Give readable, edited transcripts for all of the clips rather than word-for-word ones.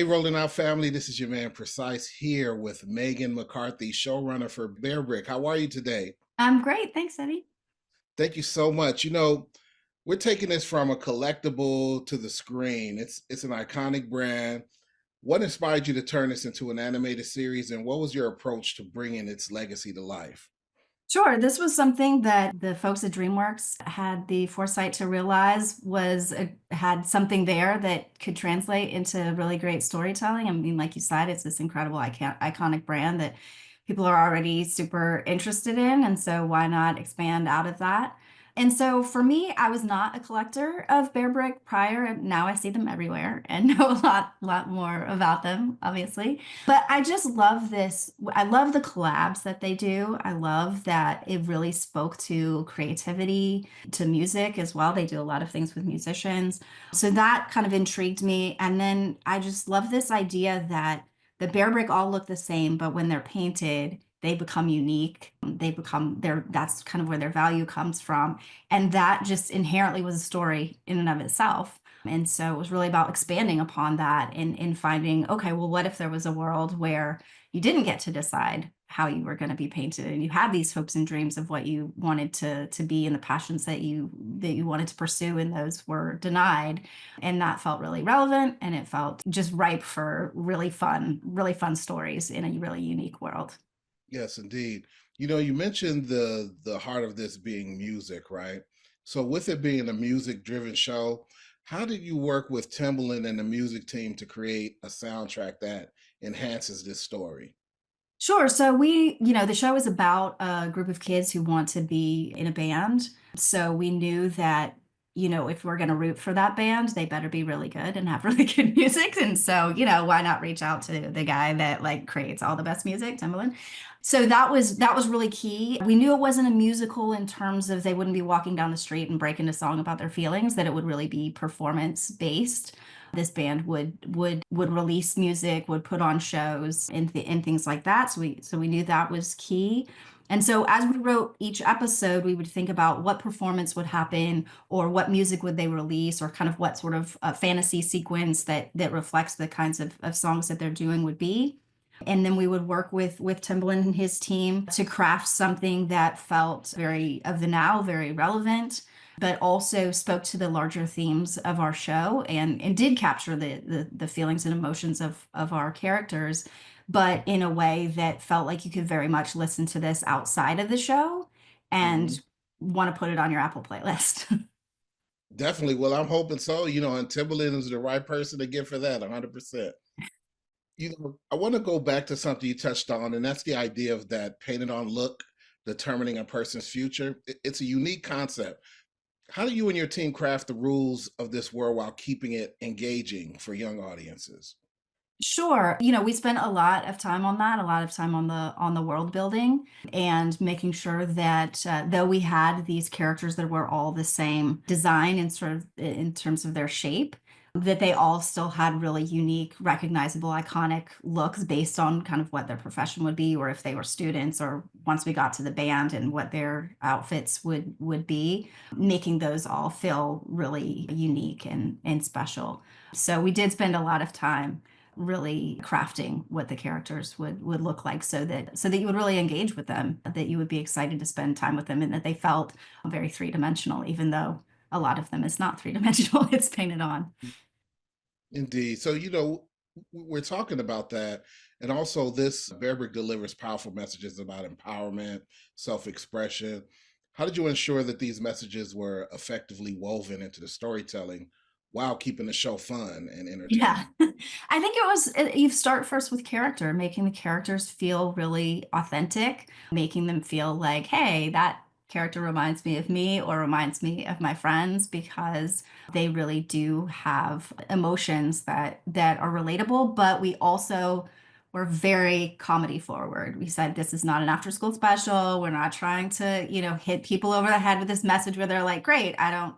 Hey, Rolling Out family, this is your man Precise here with Megan McCarthy, showrunner for Bear Brick. How are you today? I'm great. Thanks, Eddie. Thank you so much. We're taking this from a collectible to the screen. It's an iconic brand. What inspired you to turn this into an animated series, and what was your approach to bringing its legacy to life? Sure. This was something that the folks at DreamWorks had the foresight to realize had something there that could translate into really great storytelling. I mean, like you said, it's this incredible iconic brand that people are already super interested in. And so why not expand out of that? And so for me, I was not a collector of Bear Brick prior, and now I see them everywhere and know a lot more about them, obviously. But I just love this. I love the collabs that they do. I love that it really spoke to creativity, to music as well. They do a lot of things with musicians. So that kind of intrigued me. And then I just love this idea that the Bear Brick all look the same, but when they're painted, they become unique. They become that's kind of where their value comes from. And that just inherently was a story in and of itself. And so it was really about expanding upon that and finding, okay, well, what if there was a world where you didn't get to decide how you were going to be painted and you had these hopes and dreams of what you wanted to be and the passions that you wanted to pursue and those were denied. And that felt really relevant and it felt just ripe for really fun stories in a really unique world. Yes, indeed. You mentioned the heart of this being music, right? So with it being a music-driven show, how did you work with Timbaland and the music team to create a soundtrack that enhances this story? Sure. So the show is about a group of kids who want to be in a band. So we knew that, if we're going to root for that band, they better be really good and have really good music. And so, why not reach out to the guy that like creates all the best music, Timbaland? So that was really key. We knew it wasn't a musical in terms of they wouldn't be walking down the street and break into song about their feelings, that it would really be performance based. This band would release music, would put on shows and things like that. So we knew that was key. And so as we wrote each episode, we would think about what performance would happen or what music would they release or kind of what sort of fantasy sequence that reflects the kinds of songs that they're doing would be. And then we would work with Timbaland and his team to craft something that felt very of the now, very relevant, but also spoke to the larger themes of our show and did capture the feelings and emotions of our characters, but in a way that felt like you could very much listen to this outside of the show Mhm. and want to put it on your Apple playlist. Definitely. Well, I'm hoping so, and Timbaland is the right person to get for that, 100%. I want to go back to something you touched on, and that's the idea of that painted on look determining a person's future. It's a unique concept. How do you and your team craft the rules of this world while keeping it engaging for young audiences? Sure. We spent a lot of time on that, a lot of time on the world building and making sure that though we had these characters that were all the same design and sort of in terms of their shape, that they all still had really unique, recognizable, iconic looks based on kind of what their profession would be, or if they were students, or once we got to the band and what their outfits would be, making those all feel really unique and special. So we did spend a lot of time really crafting what the characters would look like so that you would really engage with them, that you would be excited to spend time with them and that they felt very three-dimensional, even though a lot of them is not three-dimensional, it's painted on. Indeed. So, we're talking about that. And also, this Bearbrick delivers powerful messages about empowerment, self expression. How did you ensure that these messages were effectively woven into the storytelling while keeping the show fun and Yeah. entertaining? I think it was you start first with character, making the characters feel really authentic, making them feel like, hey, that character reminds me of me or reminds me of my friends because they really do have emotions that are relatable, but we also were very comedy forward. We said this is not an after school special. We're not trying to, hit people over the head with this message where they're like, great, I don't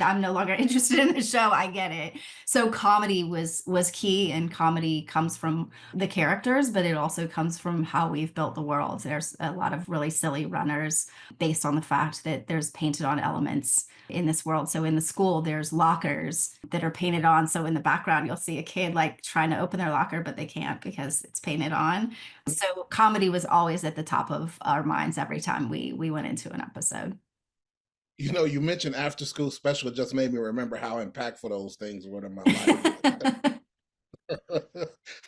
I'm no longer interested in the show. I get it. So comedy was key, and comedy comes from the characters, but it also comes from how we've built the world. There's a lot of really silly runners based on the fact that there's painted on elements in this world. So in the school, there's lockers that are painted on. So in the background, you'll see a kid like trying to open their locker, but they can't because it's painted on. So comedy was always at the top of our minds every time we went into an episode. You know, you mentioned after school special. It just made me remember how impactful those things were in my life.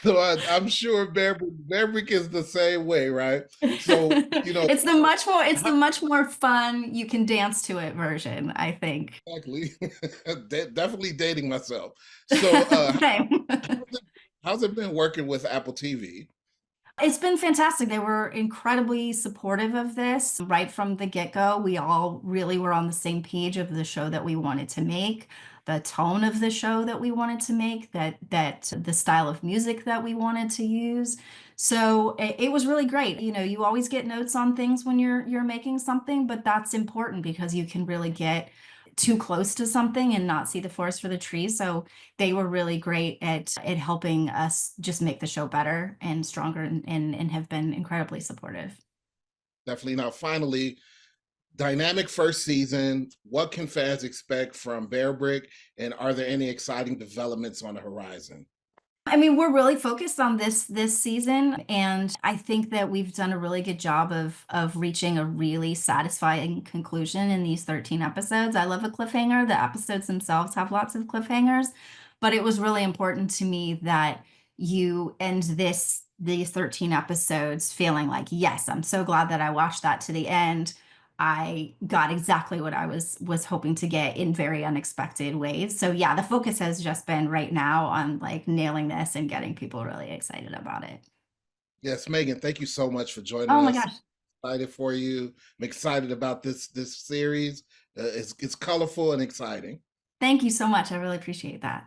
So I'm sure Bear Brick is the same way, right? So, you know, It's the much more fun, you can dance to it version, I think. exactly. Definitely dating myself. So, Same. how's it been working with Apple TV? It's been fantastic. They were incredibly supportive of this right from the get-go. We all really were on the same page of the show that we wanted to make, the tone of the show that we wanted to make, that the style of music that we wanted to use. So it was really great. You know, you always get notes on things when you're making something, but that's important because you can really get too close to something and not see the forest for the trees. So they were really great at helping us just make the show better and stronger, and have been incredibly supportive. Definitely. Now, finally, dynamic first season. What can fans expect from Bear Brick, and are there any exciting developments on the horizon? I mean, we're really focused on this season, and I think that we've done a really good job of reaching a really satisfying conclusion in these 13 episodes. I love a cliffhanger. The episodes themselves have lots of cliffhangers, but it was really important to me that you end these 13 episodes feeling like, yes, I'm so glad that I watched that to the end. I got exactly what I was hoping to get in very unexpected ways. So yeah, the focus has just been right now on like nailing this and getting people really excited about it. Yes, Megan, thank you so much for joining Oh my us. gosh. Excited for you. I'm excited about this series. It's colorful and exciting. Thank you so much. I really appreciate that.